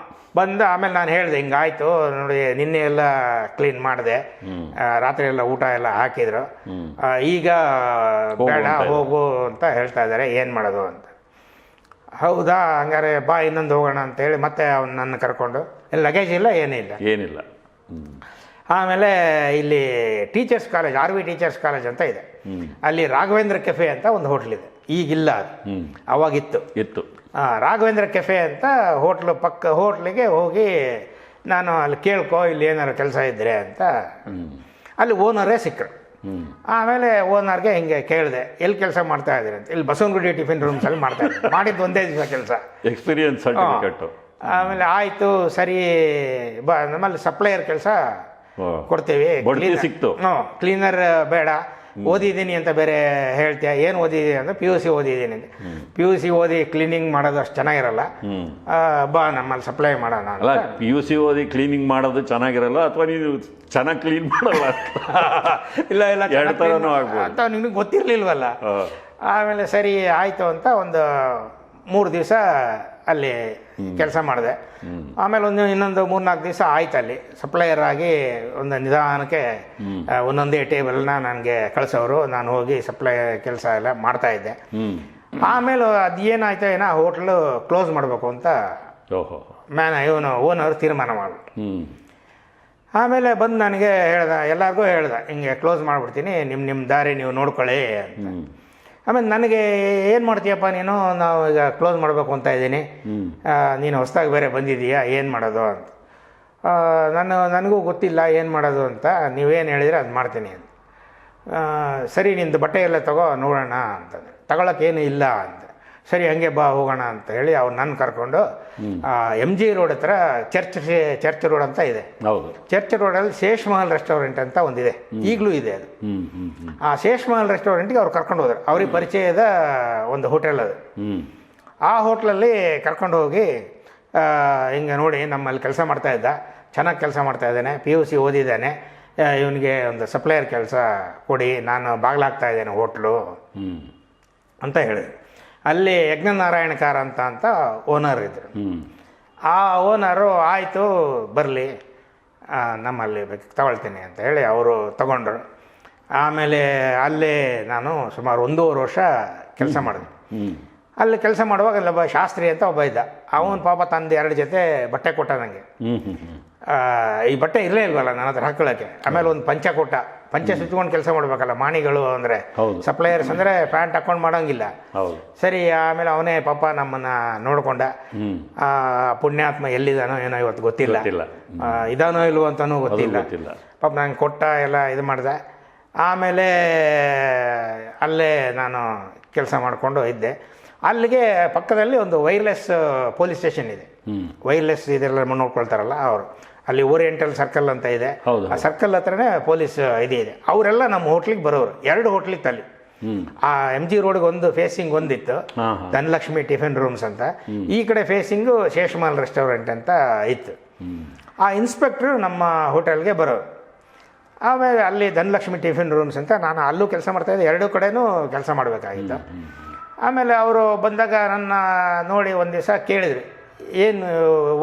[SPEAKER 2] ಬಂದ. ಆಮೇಲೆ ನಾನು ಹೇಳಿದೆ, ಹಿಂಗಾಯ್ತು ನೋಡಿ, ನಿನ್ನೆ ಎಲ್ಲ ಕ್ಲೀನ್ ಮಾಡಿದೆ, ರಾತ್ರಿ ಎಲ್ಲ ಊಟ ಎಲ್ಲ ಹಾಕಿದ್ರು, ಈಗ ಬೇಡ ಹೋಗು ಅಂತ ಹೇಳ್ತಾ ಇದ್ದಾರೆ, ಏನು ಮಾಡೋದು ಅಂತ. ಹೌದಾ, ಹಂಗಾರೆ ಬಾ ಇನ್ನೊಂದು ಹೋಗೋಣ ಅಂತೇಳಿ ಮತ್ತೆ ಅವ್ನು ನನ್ನ ಕರ್ಕೊಂಡು, ಲಗೇಜ್ ಇಲ್ಲ ಏನಿಲ್ಲ. ಆಮೇಲೆ ಇಲ್ಲಿ teachers college, RV teachers college ಅಂತ ಇದೆ, ಅಲ್ಲಿ ರಾಘವೇಂದ್ರ ಕೆಫೆ ಅಂತ ಒಂದು ಹೋಟ್ಲಿದೆ, ಈಗಿಲ್ಲ ಅದು, ಅವಾಗಿತ್ತು. ರಾಘವೇಂದ್ರ ಕೆಫೆ ಅಂತ ಹೋಟ್ಲು ಪಕ್ಕ, ಹೋಟ್ಲಿಗೆ ಹೋಗಿ ನಾನು ಅಲ್ಲಿ ಕೇಳ್ಕೊ, ಇಲ್ಲಿ ಏನಾರು ಕೆಲಸ ಇದ್ದರೆ ಅಂತ. ಅಲ್ಲಿ ಓನರೇ ಸಿಕ್ಕರು. ಆಮೇಲೆ ಓನರ್ಗೆ ಹಿಂಗೆ ಕೇಳಿದೆ, ಎಲ್ಲಿ ಕೆಲಸ ಮಾಡ್ತಾ ಇದ್ದೀರಿ ಅಂತ. ಇಲ್ಲಿ ಬಸವನಗುಡಿ ಟಿಫಿನ್ ರೂಮ್ಸಲ್ಲಿ ಮಾಡ್ತಾ ಇದ್ದೆ, ಮಾಡಿದ್ದು ಒಂದೇ ದಿವಸ ಕೆಲಸ,
[SPEAKER 1] ಎಕ್ಸ್ಪೀರಿಯನ್ಸ್ ಸರ್ಟಿಫಿಕೇಟ್.
[SPEAKER 2] ಆಮೇಲೆ ಆಯಿತು, ಸರಿ ನಮ್ಮಲ್ಲಿ ಸಪ್ಲೈಯರ್ ಕೆಲಸ ಕೊಡ್ತೀವಿ,
[SPEAKER 1] ಸಿಕ್ತು,
[SPEAKER 2] ಕ್ಲೀನರ್ ಬೇಡ, ಓದಿದ್ದೀನಿ ಅಂತ ಬೇರೆ ಹೇಳ್ತೀಯ, ಏನು ಓದಿದ್ದೀನಿ ಅಂದರೆ PUC ಓದಿದ್ದೀನಿ ಅಂತ. PUC ಓದಿ ಕ್ಲೀನಿಂಗ್ ಮಾಡೋದು ಅಷ್ಟು ಚೆನ್ನಾಗಿರಲ್ಲ, ಬಾ ನಮ್ಮಲ್ಲಿ ಸಪ್ಲೈ ಮಾಡೋಣ ಅಂತ.
[SPEAKER 1] ಅಲ್ಲ, PUC ಓದಿ ಕ್ಲೀನಿಂಗ್ ಮಾಡೋದು ಚೆನ್ನಾಗಿರಲ್ಲ ಅಥವಾ ನೀನು ಚೆನ್ನಾಗಿ ಕ್ಲೀನ್ ಮಾಡಲ್ಲ?
[SPEAKER 2] ಇಲ್ಲ ಇಲ್ಲ,
[SPEAKER 1] ಎರಡು ಥರನೂ ಆಗ್ಬೋದು
[SPEAKER 2] ಅಂತ ನಿನಗೆ ಗೊತ್ತಿರಲಿಲ್ವಲ್ಲ. ಆಮೇಲೆ ಸರಿ ಆಯಿತು ಅಂತ ಒಂದು 3 ದಿವಸ ಅಲ್ಲಿ ಕೆಲಸ ಮಾಡಿದೆ. ಆಮೇಲೆ ಇನ್ನೊಂದು 3-4 ದಿವಸ ಆಯ್ತು ಅಲ್ಲಿ ಸಪ್ಲೈಯರ್ ಆಗಿ. ಒಂದು ನಿಧಾನಕ್ಕೆ ಒಂದೊಂದೇ ಟೇಬಲ್ನ ನನಗೆ ಕಳಿಸೋರು, ನಾನು ಹೋಗಿ ಸಪ್ಲೈ ಕೆಲಸ ಎಲ್ಲ ಮಾಡ್ತಾಯಿದ್ದೆ. ಆಮೇಲೆ ಅದು ಏನಾಯ್ತು ಏನೋ ಹೋಟ್ಲು ಕ್ಲೋಸ್ ಮಾಡಬೇಕು ಅಂತ ಇವನು ಓನರ್ ತೀರ್ಮಾನ ಮಾಡ್ಬಿಟ್ಟು. ಆಮೇಲೆ ಬಂದು ನನಗೆ ಹೇಳ್ದ, ಎಲ್ಲರಿಗೂ ಹೇಳ್ದ, ಹಿಂಗೆ ಕ್ಲೋಸ್ ಮಾಡಿಬಿಡ್ತೀನಿ, ನಿಮ್ಮ ದಾರಿ ನೀವು ನೋಡ್ಕೊಳ್ಳಿ ಅಂತ. ಆಮೇಲೆ ನನಗೆ ಏನು ಮಾಡ್ತೀಯಪ್ಪ ನೀನು, ನಾವು ಈಗ ಕ್ಲೋಸ್ ಮಾಡಬೇಕು ಅಂತ ಇದ್ದೀನಿ, ನೀನು ಹೊಸದಾಗಿ ಬೇರೆ ಬಂದಿದ್ದೀಯಾ, ಏನು ಮಾಡೋದು ಅಂತ. ನನಗೂ ಗೊತ್ತಿಲ್ಲ ಏನು ಮಾಡೋದು ಅಂತ, ನೀವೇನು ಹೇಳಿದರೆ ಅದು ಮಾಡ್ತೀನಿ ಅಂತ. ಸರಿ, ನಿಂದು ಬಟ್ಟೆ ಎಲ್ಲ ತಗೋ ನೋಡೋಣ ಅಂತಂದರೆ, ತಗೊಳಕ್ಕೇನು ಇಲ್ಲ ಅಂತ. ಸರಿ, ಹಂಗೆ ಬಾ ಹೋಗೋಣ ಅಂತ ಹೇಳಿ ಅವ್ರು ನನ್ನ ಕರ್ಕೊಂಡು MG ರೋಡ್ ಹತ್ರ ಚರ್ಚ್ ರೋಡ್ ಅಂತ ಇದೆ.
[SPEAKER 1] ಹೌದು,
[SPEAKER 2] ಚರ್ಚ್ ರೋಡಲ್ಲಿ ಶೇಷ್ ಮಹಲ್ ರೆಸ್ಟೋರೆಂಟ್ ಅಂತ ಒಂದಿದೆ, ಈಗಲೂ ಇದೆ ಅದು. ಆ ಶೇಷ್ ಮಹಲ್ ರೆಸ್ಟೋರೆಂಟ್ಗೆ ಅವ್ರು ಕರ್ಕೊಂಡು ಹೋದ್ರು. ಅವ್ರಿಗೆ ಪರಿಚಯದ ಒಂದು ಹೋಟೆಲ್ ಅದು. ಆ ಹೋಟ್ಲಲ್ಲಿ ಕರ್ಕೊಂಡು ಹೋಗಿ ಹಿಂಗೆ ನೋಡಿ, ನಮ್ಮಲ್ಲಿ ಕೆಲಸ ಮಾಡ್ತಾ ಇದ್ದ, ಚೆನ್ನಾಗಿ ಕೆಲಸ ಮಾಡ್ತಾ ಇದ್ದಾನೆ, PUC ಓದಿದ್ದಾನೆ, ಇವನಿಗೆ ಒಂದು ಸಪ್ಲೈಯರ್ ಕೆಲಸ ಕೊಡಿ, ನಾನು ಬಾಗ್ಲಾಗ್ತಾ ಇದ್ದೇನೆ ಹೋಟ್ಲು ಅಂತ ಹೇಳಿದೆ. ಅಲ್ಲಿ ಯಜ್ಞನಾರಾಯಣ ಕಾರ್ ಅಂತ ಓನರ್ ಇದ್ದರು. ಆ ಓನರು ಆಯಿತು ಬರಲಿ, ನಮ್ಮಲ್ಲಿ ತಗೊಳ್ತೀನಿ ಅಂತ ಹೇಳಿ ಅವರು ತಗೊಂಡ್ರು. ಆಮೇಲೆ ಅಲ್ಲೇ ನಾನು ಸುಮಾರು 1.5 ವರ್ಷ ಕೆಲಸ ಮಾಡಿದೆ. ಅಲ್ಲಿ ಕೆಲಸ ಮಾಡುವಾಗ ಅಲ್ಲೊಬ್ಬ ಶಾಸ್ತ್ರಿ ಅಂತ ಒಬ್ಬ ಇದ್ದ. ಅವನು ಪಾಪ ತಂದು 2 ಜೊತೆ ಬಟ್ಟೆ ಕೊಟ್ಟ ನನಗೆ. ಈ ಬಟ್ಟೆ ಇರಲೇ ಇಲ್ವಲ್ಲ ನನ್ನ ಹತ್ರ ಹಾಕೊಳ್ಳೋಕ್ಕೆ. ಆಮೇಲೆ ಒಂದು ಪಂಚ ಕೊಟ್ಟ. ಪಂಚೆ ಸುತ್ಕೊಂಡು ಕೆಲಸ ಮಾಡಬೇಕಲ್ಲ, ಮಾಣಿಗಳು ಅಂದರೆ ಸಪ್ಲೈಯರ್ಸ್ ಅಂದರೆ ಪ್ಯಾಂಟ್ ಹಾಕ್ಕೊಂಡು ಮಾಡೋಂಗಿಲ್ಲ. ಸರಿ, ಆಮೇಲೆ ಅವನೇ ಪಾಪ ನಮ್ಮನ್ನು ನೋಡಿಕೊಂಡ. ಪುಣ್ಯಾತ್ಮ ಎಲ್ಲಿದ್ದಾನೋ ಏನೋ ಇವತ್ತು ಗೊತ್ತಿಲ್ಲ, ಇದಾನೋ ಇಲ್ವೋ ಅಂತನೂ ಗೊತ್ತಿಲ್ಲ. ಪಾಪ ನಂಗೆ ಕೊಟ್ಟ ಎಲ್ಲ ಇದು ಮಾಡಿದೆ. ಆಮೇಲೆ ಅಲ್ಲೇ ನಾನು ಕೆಲಸ ಮಾಡಿಕೊಂಡು ಇದ್ದೆ. ಅಲ್ಲಿಗೆ ಪಕ್ಕದಲ್ಲಿ ಒಂದು ವೈರ್ಲೆಸ್ ಪೊಲೀಸ್ ಸ್ಟೇಷನ್ ಇದೆ. ವೈರ್ಲೆಸ್ ಇದೆಲ್ಲ ನೋಡ್ಕೊಳ್ತಾರಲ್ಲ ಅವರು, ಅಲ್ಲಿ ಓರಿಯೆಂಟಲ್ ಸರ್ಕಲ್ ಅಂತ ಇದೆ. ಆ ಸರ್ಕಲ್ ಹತ್ರನೇ ಪೊಲೀಸ್ ಇದೆ. ಅವರೆಲ್ಲ ನಮ್ಮ ಹೋಟ್ಲಿಗೆ ಬರೋರು. 2 ಹೋಟ್ಲಿತ್ತು ಅಲ್ಲಿ. ಆ MG ರೋಡ್ಗೆ ಒಂದು ಫೇಸಿಂಗ್ ಒಂದಿತ್ತು, ಧನಲಕ್ಷ್ಮಿ ಟಿಫಿನ್ ರೂಮ್ಸ್ ಅಂತ. ಈ ಕಡೆ ಫೇಸಿಂಗು ಶೇಷಮಾಲ್ ರೆಸ್ಟೋರೆಂಟ್ ಅಂತ ಇತ್ತು. ಆ ಇನ್ಸ್ಪೆಕ್ಟ್ರು ನಮ್ಮ ಹೋಟೆಲ್ಗೆ ಬರೋರು. ಆಮೇಲೆ ಅಲ್ಲಿ ಧನಲಕ್ಷ್ಮಿ ಟಿಫಿನ್ ರೂಮ್ಸ್ ಅಂತ, ನಾನು ಅಲ್ಲೂ ಕೆಲಸ ಮಾಡ್ತಾಯಿದ್ದೆ, 2 ಕಡೆನೂ ಕೆಲಸ ಮಾಡಬೇಕಾಗಿತ್ತು. ಆಮೇಲೆ ಅವರು ಬಂದಾಗ ನನ್ನ ನೋಡಿ ಒಂದು ದಿವಸ ಕೇಳಿದ್ರು, ಏನು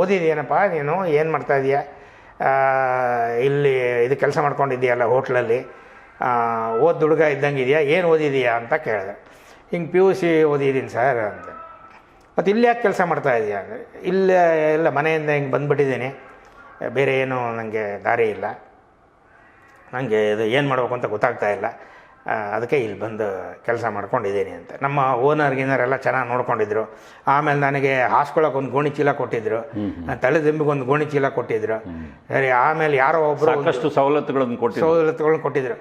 [SPEAKER 2] ಓದಿದೆಯೇನಪ್ಪ ನೀನು, ಏನು ಮಾಡ್ತಾಯಿದ್ದೀಯಾ, ಇಲ್ಲಿ ಇದು ಕೆಲಸ ಮಾಡ್ಕೊಂಡಿದ್ದೀಯಲ್ಲ ಹೋಟ್ಲಲ್ಲಿ, ಓದ್ ಹುಡುಗ ಇದ್ದಂಗೆ ಇದೆಯಾ, ಏನು ಓದಿದೀಯಾ ಅಂತ ಕೇಳಿದೆ. ಹಿಂಗೆ PUC ಓದಿದ್ದೀನಿ ಸರ್ ಅಂತ. ಮತ್ತು ಇಲ್ಲಿ ಯಾಕೆ ಕೆಲಸ ಮಾಡ್ತಾಯಿದ್ದೀಯಾ ಅಂದರೆ, ಇಲ್ಲ ಮನೆಯಿಂದ ಹಿಂಗೆ ಬಂದುಬಿಟ್ಟಿದ್ದೀನಿ, ಬೇರೆ ಏನು ನನಗೆ ದಾರಿ ಇಲ್ಲ, ನನಗೆ ಇದು ಏನು ಮಾಡಬೇಕು ಅಂತ ಗೊತ್ತಾಗ್ತಾ ಇಲ್ಲ, ಅದಕ್ಕೆ ಇಲ್ಲಿ ಬಂದು ಕೆಲಸ ಮಾಡ್ಕೊಂಡಿದ್ದೀನಿ ಅಂತ. ನಮ್ಮ ಓನರ್ಗಿನರೆಲ್ಲ ಚೆನ್ನಾಗಿ ನೋಡ್ಕೊಂಡಿದ್ರು. ಆಮೇಲೆ ನನಗೆ ಹಾಸ್ಕೊಳ್ಳೋಕೆ ಒಂದು ಗೋಣಿ ಚೀಲ ಕೊಟ್ಟಿದ್ರು, ತಲೆದಿಂಬಿಗೆ ಒಂದು ಗೋಣಿ ಚೀಲ ಕೊಟ್ಟಿದ್ರು. ಸರಿ, ಆಮೇಲೆ ಯಾರೋ ಒಬ್ಬರು
[SPEAKER 1] ಸಾಕಷ್ಟು ಸವಲತ್ತುಗಳನ್ನು
[SPEAKER 2] ಕೊಟ್ಟಿದ್ರು.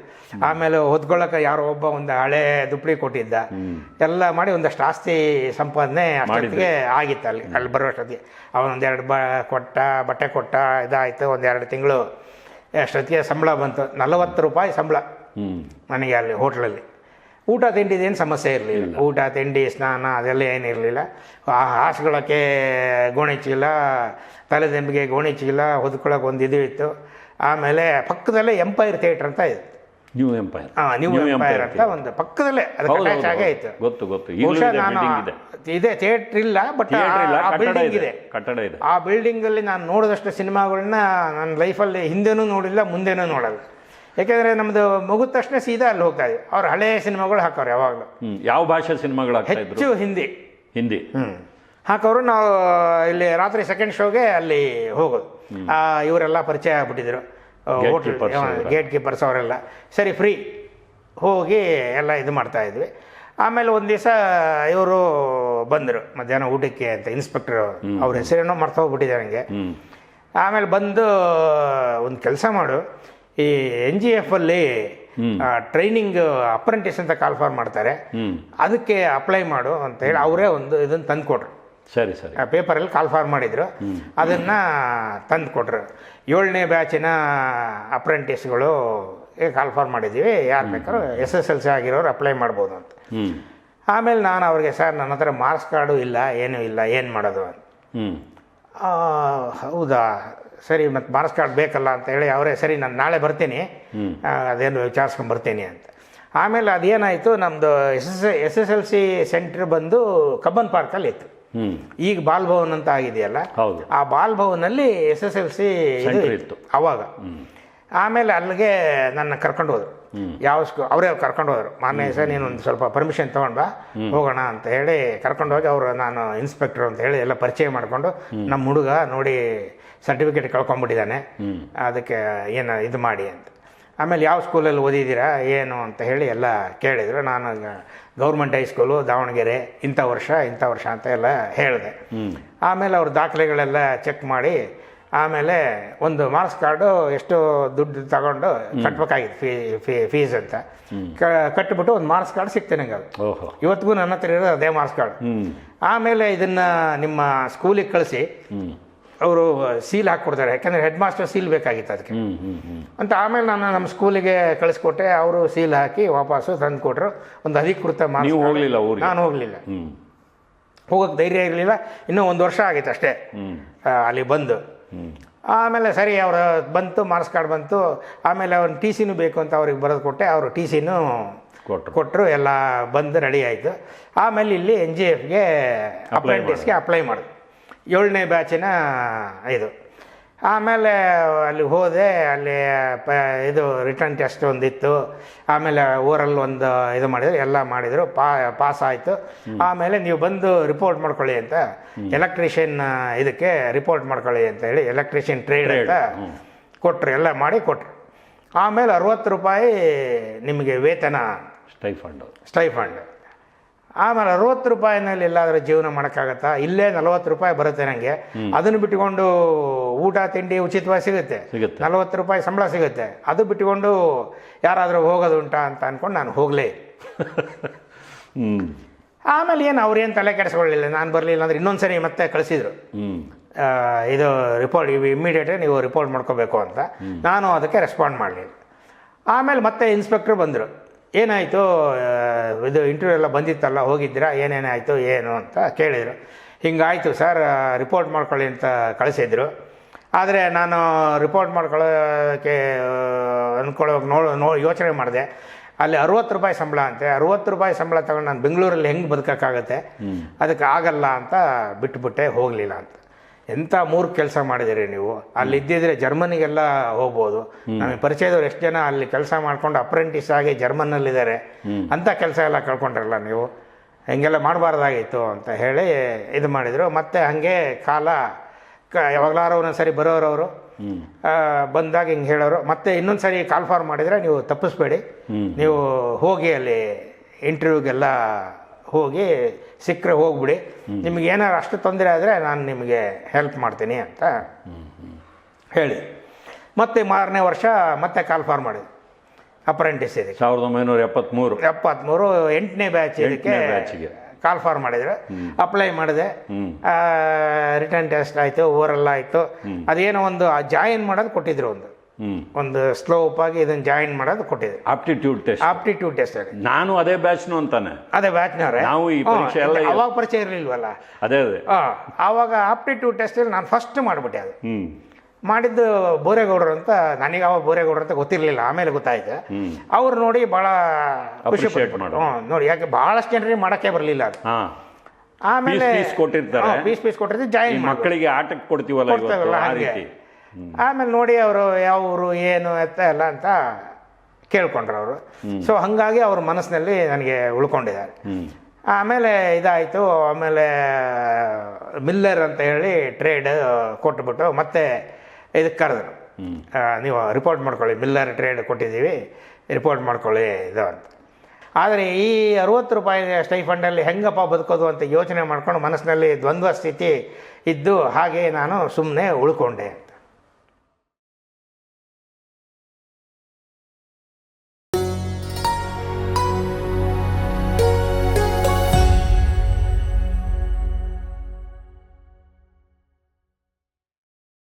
[SPEAKER 2] ಆಮೇಲೆ ಹೊದ್ಕೊಳ್ಳೋಕೆ ಯಾರೋ ಒಬ್ಬ ಒಂದು ಹಳೆ ದುಪ್ಪಡಿ ಕೊಟ್ಟಿದ್ದ. ಎಲ್ಲ ಮಾಡಿ ಒಂದಷ್ಟು ಆಸ್ತಿ ಸಂಪಾದನೆ ಅಷ್ಟೊತ್ತಿಗೆ ಆಗಿತ್ತು. ಅಲ್ಲಿ ಬರೋಷ್ಟೊತ್ತಿಗೆ ಅವನೊಂದು 2 ಬಟ್ಟೆ ಕೊಟ್ಟ, ಇದಾಯಿತು. ಒಂದು 2 ತಿಂಗಳು ಅಷ್ಟೊತ್ತಿಗೆ ಸಂಬಳ ಬಂತು. 40 ರೂಪಾಯಿ ಸಂಬಳ ನನಗೆ ಅಲ್ಲಿ ಹೋಟ್ಲಲ್ಲಿ. ಊಟ ತಿಂಡಿದೇನು ಸಮಸ್ಯೆ ಇರಲಿಲ್ಲ. ಊಟ ತಿಂಡಿ ಸ್ನಾನ ಅದೆಲ್ಲ ಏನಿರಲಿಲ್ಲ. ಹಾಸ್ಕೊಳ್ಳೋಕ್ಕೆ ಗೋಣಿ ಚೀಲ, ತಲೆದಿಂಬಿಗೆ ಗೋಣಿ ಚೀಲ, ಹೊದ್ಕೊಳ್ಳೋಕೆ ಒಂದು ಇದು ಇತ್ತು. ಆಮೇಲೆ ಪಕ್ಕದಲ್ಲೇ ಎಂಪೈರ್ ಥಿಯೇಟರ್ ಅಂತ ಇದೆ.
[SPEAKER 1] ನ್ಯೂ ಎಂಪೈರ್
[SPEAKER 2] ಅಂತ ಒಂದು ಪಕ್ಕದಲ್ಲೇ ಅದು ಅಟ್ಯಾಚ್ ಆಗೇ ಇತ್ತು. ಬಹುಶಃ ನಾನು ಇದೆ ಥಿಯೇಟರ್ ಇಲ್ಲ, ಬಟ್ ಬಿಲ್ಡಿಂಗ್ ಇದೆ,
[SPEAKER 1] ಕಟ್ಟಡ ಇದೆ.
[SPEAKER 2] ಆ ಬಿಲ್ಡಿಂಗಲ್ಲಿ ನಾನು ನೋಡಿದಷ್ಟು ಸಿನಿಮಾಗಳನ್ನ ನನ್ನ ಲೈಫಲ್ಲಿ ಹಿಂದೆನೂ ನೋಡಿಲ್ಲ, ಮುಂದೆನೂ ನೋಡಲ್ಲ. ಯಾಕೆಂದರೆ ನಮ್ಮದು ಮುಗಿದ ತಕ್ಷಣ ಸೀದಾ ಅಲ್ಲಿ ಹೋಗ್ತಾ ಇದ್ವಿ. ಅವ್ರು ಹಳೆ ಸಿನಿಮಾಗಳು ಹಾಕೋರು ಯಾವಾಗಲೂ.
[SPEAKER 1] ಯಾವ ಭಾಷೆ ಸಿನಿಮಾಗಳು?
[SPEAKER 2] ಹೆಚ್ಚು ಹಿಂದಿ
[SPEAKER 1] ಹಿಂದಿ
[SPEAKER 2] ಹಾಕೋರು. ನಾವು ಇಲ್ಲಿ ರಾತ್ರಿ ಸೆಕೆಂಡ್ ಶೋಗೆ ಅಲ್ಲಿ ಹೋಗೋದು. ಇವರೆಲ್ಲ ಪರಿಚಯ ಆಗ್ಬಿಟ್ಟಿದ್ರು, ಗೇಟ್ ಕೀಪರ್ಸ್ ಅವರೆಲ್ಲ. ಸರಿ, ಫ್ರೀ ಹೋಗಿ ಎಲ್ಲ ಇದು ಮಾಡ್ತಾಯಿದ್ವಿ. ಆಮೇಲೆ ಒಂದು ದಿವಸ ಇವರು ಬಂದರು ಮಧ್ಯಾಹ್ನ ಊಟಕ್ಕೆ ಅಂತ, ಇನ್ಸ್ಪೆಕ್ಟರ್. ಅವ್ರ ಹೆಸರೇನೋ ಮರ್ತೋಗ್ಬಿಟ್ಟಿದೆ ನನಗೆ. ಆಮೇಲೆ ಬಂದು ಒಂದು ಕೆಲಸ ಮಾಡು, ಈ NGF ಅಲ್ಲಿ ಟ್ರೈನಿಂಗ್ ಅಪ್ರೆಂಟಿಸ್ ಅಂತ ಕಾಲ್ಫಾರ್ ಮಾಡ್ತಾರೆ, ಅದಕ್ಕೆ ಅಪ್ಲೈ ಮಾಡು ಅಂತ ಹೇಳಿ ಅವರೇ ಒಂದು ಇದನ್ನು ತಂದು ಕೊಟ್ರು.
[SPEAKER 1] ಸರಿ ಸರಿ.
[SPEAKER 2] ಪೇಪರಲ್ಲಿ ಕಾಲ್ಫಾರ್ ಮಾಡಿದ್ರು, ಅದನ್ನು ತಂದು ಕೊಟ್ರು. 7ನೇ ಬ್ಯಾಚಿನ ಅಪ್ರೆಂಟಿಸ್ಗಳು ಕಾಲ್ಫಾರ್ ಮಾಡಿದ್ದೀವಿ, ಯಾರು ಬೇಕಾದ್ರೂ SSLC ಆಗಿರೋರು ಅಪ್ಲೈ ಮಾಡ್ಬೋದು ಅಂತ. ಆಮೇಲೆ ನಾನು ಅವ್ರಿಗೆ, ಸರ್ ನನ್ನ ಹತ್ರ ಮಾರ್ಕ್ಸ್ ಕಾರ್ಡು ಇಲ್ಲ, ಏನೂ ಇಲ್ಲ, ಏನು ಮಾಡೋದು ಅಂತ. ಹೌದಾ, ಸರಿ, ಮತ್ತು ಮಾರ್ಕ್ಸ್ ಕಾರ್ಡ್ ಬೇಕಲ್ಲ ಅಂತ ಹೇಳಿ ಅವರೇ, ಸರಿ ನಾನು ನಾಳೆ ಬರ್ತೀನಿ, ಅದೇನು ವಿಚಾರಿಸ್ಕೊಂಡು ಬರ್ತೀನಿ ಅಂತ. ಆಮೇಲೆ ಅದೇನಾಯಿತು, ನಮ್ಮದು SSLC ಸೆಂಟ್ರ್ ಬಂದು ಕಬ್ಬನ್ ಪಾರ್ಕಲ್ಲಿ ಇತ್ತು. ಈಗ ಬಾಲ್ ಭವನ್ ಅಂತ ಆಗಿದೆಯಲ್ಲ, ಆ ಬಾಲ್ ಭವನಲ್ಲಿ SSLC ಇತ್ತು ಅವಾಗ. ಆಮೇಲೆ ಅಲ್ಲಿಗೆ ನನ್ನ ಕರ್ಕೊಂಡು ಹೋದ್ರು, ಯಾವ ಅವರೇ ಕರ್ಕೊಂಡು ಹೋದ್ರು. ಮಾನ್ಯ ಸರ್, ನೀನು ಒಂದು ಸ್ವಲ್ಪ ಪರ್ಮಿಷನ್ ತೊಗೊಂಡು ಹೋಗೋಣ ಅಂತ ಹೇಳಿ ಕರ್ಕೊಂಡು ಹೋಗಿ, ಅವರು ನಾನು ಇನ್ಸ್ಪೆಕ್ಟರ್ ಅಂತ ಹೇಳಿ ಎಲ್ಲ ಪರಿಚಯ ಮಾಡಿಕೊಂಡು, ನಮ್ಮ ಹುಡುಗ ನೋಡಿ ಸರ್ಟಿಫಿಕೇಟ್ ಕಳ್ಕೊಂಡ್ಬಿಟ್ಟಿದ್ದಾನೆ, ಅದಕ್ಕೆ ಏನು ಇದು ಮಾಡಿ ಅಂತ. ಆಮೇಲೆ ಯಾವ ಸ್ಕೂಲಲ್ಲಿ ಓದಿದ್ದೀರಾ ಏನು ಅಂತ ಹೇಳಿ ಎಲ್ಲ ಕೇಳಿದರು. ನಾನು ಗೌರ್ಮೆಂಟ್ ಹೈಸ್ಕೂಲು ದಾವಣಗೆರೆ, ಇಂಥ ವರ್ಷ ಅಂತ ಎಲ್ಲ ಹೇಳಿದೆ. ಆಮೇಲೆ ಅವ್ರ ದಾಖಲೆಗಳೆಲ್ಲ ಚೆಕ್ ಮಾಡಿ, ಆಮೇಲೆ ಒಂದು ಮಾರ್ಕ್ಸ್ ಕಾರ್ಡು ಎಷ್ಟು ದುಡ್ಡು ತಗೊಂಡು ಕಟ್ಟಬೇಕಾಗಿತ್ತು, ಫೀಸ್ ಅಂತ ಕಟ್ಟಿಬಿಟ್ಟು ಒಂದು ಮಾರ್ಕ್ಸ್ ಕಾರ್ಡ್ ಸಿಕ್ತೆ ನಂಗೆ. ಅದು ಇವತ್ತಿಗೂ ನನ್ನ ಹತ್ರ ಇರೋದು ಅದೇ ಮಾರ್ಕ್ಸ್ ಕಾರ್ಡ್. ಆಮೇಲೆ ಇದನ್ನು ನಿಮ್ಮ ಸ್ಕೂಲಿಗೆ ಕಳಿಸಿ ಅವರು ಸೀಲ್ ಹಾಕ್ಕೊಡ್ತಾರೆ, ಯಾಕಂದರೆ ಹೆಡ್ ಮಾಸ್ಟರ್ ಸೀಲ್ ಬೇಕಾಗಿತ್ತು ಅದಕ್ಕೆ ಅಂತ. ಆಮೇಲೆ ನಾನು ನಮ್ಮ ಸ್ಕೂಲಿಗೆ ಕಳಿಸ್ಕೊಟ್ಟೆ, ಅವರು ಸೀಲ್ ಹಾಕಿ ವಾಪಸ್ಸು ತಂದು ಕೊಟ್ಟರು. ಒಂದು ಅಧಿಕೃತ ಮಾರ್ಕ್ಸ್. ನಾನು ಹೋಗಲಿಲ್ಲ, ಹೋಗೋಕ್ಕೆ ಧೈರ್ಯ ಇರಲಿಲ್ಲ. ಇನ್ನೂ 1 ವರ್ಷ ಆಗಿತ್ತು ಅಷ್ಟೇ ಅಲ್ಲಿ ಬಂದು. ಆಮೇಲೆ ಸರಿ, ಅವರು ಬಂತು, ಮಾರ್ಕ್ಸ್ ಕಾರ್ಡ್ ಬಂತು. ಆಮೇಲೆ ಅವ್ರ TCನೂ ಬೇಕು ಅಂತ ಅವ್ರಿಗೆ ಬರೆದು ಕೊಟ್ಟೆ, ಅವರು TCನೂ ಕೊಟ್ಟರು, ಎಲ್ಲ ಬಂದು ರೆಡಿ ಆಯಿತು. ಆಮೇಲೆ ಇಲ್ಲಿ NGFಗೆ ಅಪ್ರೆಂಟಿಸ್ಗೆ ಅಪ್ಲೈ ಮಾಡಿದೆ, 7ನೇ ಬ್ಯಾಚಿನ ಇದು. ಆಮೇಲೆ ಅಲ್ಲಿ ಹೋದೆ, ಅಲ್ಲಿ ಇದು ರಿಟರ್ನ್ ಟೆಸ್ಟ್ ಒಂದಿತ್ತು, ಆಮೇಲೆ ಓರಲ್ ಒಂದು ಇದು ಮಾಡಿದ್ರು, ಎಲ್ಲ ಮಾಡಿದರು, ಪಾಸ್ ಆಯಿತು. ಆಮೇಲೆ ನೀವು ಬಂದು ರಿಪೋರ್ಟ್ ಮಾಡ್ಕೊಳ್ಳಿ ಅಂತ, ಎಲೆಕ್ಟ್ರಿಷಿಯನ್ ಇದಕ್ಕೆ ರಿಪೋರ್ಟ್ ಮಾಡ್ಕೊಳ್ಳಿ ಅಂತ ಹೇಳಿ ಎಲೆಕ್ಟ್ರಿಷಿಯನ್ ಟ್ರೇಡ್ ಅಂತ ಕೊಟ್ಟರು, ಎಲ್ಲ ಮಾಡಿ ಕೊಟ್ಟರು. ಆಮೇಲೆ 60 ರೂಪಾಯಿ ನಿಮಗೆ ವೇತನ, ಸ್ಟೈಫಂಡ್. ಆಮೇಲೆ 60 ರೂಪಾಯಿನಲ್ಲಿ ಎಲ್ಲಾದರೂ ಜೀವನ ಮಾಡೋಕ್ಕಾಗತ್ತಾ? ಇಲ್ಲೇ 40 ರೂಪಾಯಿ ಬರುತ್ತೆ ನನಗೆ, ಅದನ್ನು ಬಿಟ್ಟುಕೊಂಡು ಊಟ ತಿಂಡಿ ಉಚಿತವಾಗಿ ಸಿಗುತ್ತೆ, 40 ರೂಪಾಯಿ ಸಂಬಳ ಸಿಗುತ್ತೆ, ಅದು ಬಿಟ್ಟುಕೊಂಡು ಯಾರಾದರೂ ಹೋಗೋದುಂಟಾ ಅಂತ ಅಂದ್ಕೊಂಡು ನಾನು ಹೋಗಲೇ. ಆಮೇಲೆ ಏನು ಅವ್ರೇನು ತಲೆ ಕೆಡಿಸ್ಕೊಳ್ಳಿಲ್ಲ, ನಾನು ಬರಲಿಲ್ಲ ಅಂದರೆ ಇನ್ನೊಂದು ಸರಿ ಮತ್ತೆ ಕಳಿಸಿದ್ರು, ಇದು ರಿಪೋರ್ಟ್ ಇಮ್ಮಿಡಿಯೇಟಾಗಿ ನೀವು ರಿಪೋರ್ಟ್ ಮಾಡ್ಕೋಬೇಕು ಅಂತ. ನಾನು ಅದಕ್ಕೆ ರೆಸ್ಪಾಂಡ್ ಮಾಡಲಿಲ್ಲ. ಆಮೇಲೆ ಮತ್ತೆ ಇನ್ಸ್ಪೆಕ್ಟ್ರ್ ಬಂದರು, ಏನಾಯಿತು, ಇದು ಇಂಟರ್ವ್ಯೂ ಎಲ್ಲ ಬಂದಿತ್ತಲ್ಲ, ಹೋಗಿದ್ದೀರಾ, ಏನೇನಾಯಿತು ಏನು ಅಂತ ಕೇಳಿದರು. ಹಿಂಗಾಯಿತು ಸರ್, ರಿಪೋರ್ಟ್ ಮಾಡ್ಕೊಳ್ಳಿ ಅಂತ ಕಳಿಸಿದ್ರು. ಆದರೆ ನಾನು ರಿಪೋರ್ಟ್ ಮಾಡ್ಕೊಳ್ಳೋಕ್ಕೆ ಯೋಚನೆ ಮಾಡಿದೆ. ಅಲ್ಲಿ 60 ರೂಪಾಯಿ ಸಂಬಳ ಅಂತೆ, 60 ರೂಪಾಯಿ ಸಂಬಳ ತಗೊಂಡು ನಾನು ಬೆಂಗಳೂರಲ್ಲಿ ಹೆಂಗೆ ಬದುಕೋಕ್ಕಾಗತ್ತೆ, ಅದಕ್ಕೆ ಆಗಲ್ಲ ಅಂತ ಬಿಟ್ಟುಬಿಟ್ಟೆ, ಹೋಗಲಿಲ್ಲ ಅಂತ. ಎಂಥ 3 ಕೆಲಸ ಮಾಡಿದಿರಿ ನೀವು. ಅಲ್ಲಿ ಇದ್ದಿದ್ರೆ ಜರ್ಮನಿಗೆಲ್ಲ ಹೋಗ್ಬೋದು. ನಮಗೆ ಪರಿಚಯದವ್ರು ಎಷ್ಟು ಜನ ಅಲ್ಲಿ ಕೆಲಸ ಮಾಡ್ಕೊಂಡು ಅಪ್ರೆಂಟಿಸ್ ಆಗಿ ಜರ್ಮನ್ನಲ್ಲಿದ್ದಾರೆ, ಅಂಥ ಕೆಲಸ ಎಲ್ಲ ಕಳ್ಕೊಂಡ್ರಲ್ಲ ನೀವು, ಹಿಂಗೆಲ್ಲ ಮಾಡಬಾರ್ದಾಗಿತ್ತು ಅಂತ ಹೇಳಿ ಇದು ಮಾಡಿದರು. ಮತ್ತು ಹಾಗೆ ಕಾಲ ಯಾವಾಗಲಾರು ಒಂದೊಂದು ಸರಿ ಬರೋರವರು ಬಂದಾಗ ಹಿಂಗೆ ಹೇಳೋರು. ಮತ್ತು ಇನ್ನೊಂದು ಸರಿ ಕಾಲ್ಫಾರ್ ಮಾಡಿದರೆ ನೀವು ತಪ್ಪಿಸ್ಬೇಡಿ, ನೀವು ಹೋಗಿ ಅಲ್ಲಿ ಇಂಟರ್ವ್ಯೂಗೆಲ್ಲ ಹೋಗಿ ಸಿಕ್ಕರೆ ಹೋಗ್ಬಿಡಿ, ನಿಮಗೆ ಏನಾರು ಅಷ್ಟು ತೊಂದರೆ ಆದರೆ ನಾನು ನಿಮಗೆ ಹೆಲ್ಪ್ ಮಾಡ್ತೀನಿ ಅಂತ ಹೇಳಿ. ಮತ್ತೆ 6ನೇ ವರ್ಷ ಮತ್ತೆ ಕಾಲ್ಫಾರ್ ಮಾಡಿದೆ ಅಪ್ರೆಂಟಿಸ್ ಇದಕ್ಕೆ.
[SPEAKER 1] 1973
[SPEAKER 2] 8ನೇ ಬ್ಯಾಚ್ ಇದಕ್ಕೆ ಕಾಲ್ಫಾರ್ ಮಾಡಿದ್ರು. ಅಪ್ಲೈ ಮಾಡಿದೆ, ರಿಟರ್ನ್ ಟೆಸ್ಟ್ ಆಯಿತು, ಓರಲ್ ಆಯಿತು. ಅದೇನೋ ಒಂದು ಜಾಯಿನ್ ಮಾಡೋದು ಕೊಟ್ಟಿದ್ರು, ಒಂದು ಸ್ಲೋಪ್ ಆಗಿ ಇದನ್ನು ಜಾಯಿನ್ ಮಾಡೋದು ಕೊಟ್ಟಿದ್ರು, ಆಪ್ಟಿಟ್ಯೂಡ್ ಟೆಸ್ಟ್.
[SPEAKER 1] ನಾನು ಅದೇ ಬ್ಯಾಚ್ನು ಅಂತಾನೆ,
[SPEAKER 2] ಅದೇ ಬ್ಯಾಚ್ನವ್ರೆ.
[SPEAKER 1] ನಾವು ಈ ಪರೀಕ್ಷೆ ಎಲ್ಲ
[SPEAKER 2] ಅವಾಗ ಪರಿಚಯ ಇರಲಿಲ್ವಲ್ಲ,
[SPEAKER 1] ಅದೇ
[SPEAKER 2] ಆವಾಗ ಆಪ್ಟಿಟ್ಯೂಡ್ ಟೆಸ್ಟಲ್ಲಿ ನಾನು ಫಸ್ಟ್ ಮಾಡಿಬಿಟ್ಟೆ. ಅದು ಮಾಡಿದ್ದು ಬೋರೇಗೌಡರು ಅಂತ, ನನಗೆ ಅವಾಗ ಬೋರೇಗೌಡರು ಅಂತ ಗೊತ್ತಿರಲಿಲ್ಲ, ಆಮೇಲೆ ಗೊತ್ತಾಯ್ತು. ಅವ್ರು ನೋಡಿ ಭಾಳ ಖುಷಿ ಪಟ್ಟು, ನೋಡಿ ಯಾಕೆ ಭಾಳಷ್ಟು ಜನರಿಗೆ ಮಾಡೋಕ್ಕೆ ಬರಲಿಲ್ಲ ಅದು. ಆಮೇಲೆ
[SPEAKER 1] ಪೀಸ್
[SPEAKER 2] ಕೊಟ್ಟಿರ್ತೀವಿ, ಜಾಯಿನ್
[SPEAKER 1] ಮಕ್ಕಳಿಗೆ ಆಟಕ್ಕೆ ಕೊಡ್ತೀವಲ್ಲ ಹಾಗೆ.
[SPEAKER 2] ಆಮೇಲೆ ನೋಡಿ ಅವರು ಯಾವ ಊರು ಏನು ಎತ್ತ ಎಲ್ಲ ಅಂತ ಕೇಳ್ಕೊಂಡ್ರು ಅವರು. ಸೊ ಹಾಗಾಗಿ ಅವ್ರ ಮನಸ್ಸಿನಲ್ಲಿ ನನಗೆ ಉಳ್ಕೊಂಡಿದ್ದಾರೆ. ಆಮೇಲೆ ಇದಾಯಿತು. ಆಮೇಲೆ ಮಿಲ್ಲರ್ ಅಂತ ಹೇಳಿ ಟ್ರೇಡ್ ಕೊಟ್ಬಿಟ್ಟು ಮತ್ತೆ ಇದಕ್ಕೆ ಕರೆದ್ರು, ನೀವು ರಿಪೋರ್ಟ್ ಮಾಡ್ಕೊಳ್ಳಿ, ಮಿಲ್ಲರ್ ಟ್ರೇಡ್ ಕೊಟ್ಟಿದ್ದೀವಿ, ರಿಪೋರ್ಟ್ ಮಾಡ್ಕೊಳ್ಳಿ ಇದು ಅಂತ. ಆದರೆ ಈ 60 ರೂಪಾಯಿ ಸ್ಟೈಫಂಡಲ್ಲಿ ಹೆಂಗಪ್ಪ ಬದುಕೋದು ಅಂತ ಯೋಚನೆ ಮಾಡ್ಕೊಂಡು ಮನಸ್ಸಿನಲ್ಲಿ ದ್ವಂದ್ವ ಸ್ಥಿತಿ ಇದ್ದು, ಹಾಗೆ ನಾನು ಸುಮ್ಮನೆ ಉಳ್ಕೊಂಡೆ.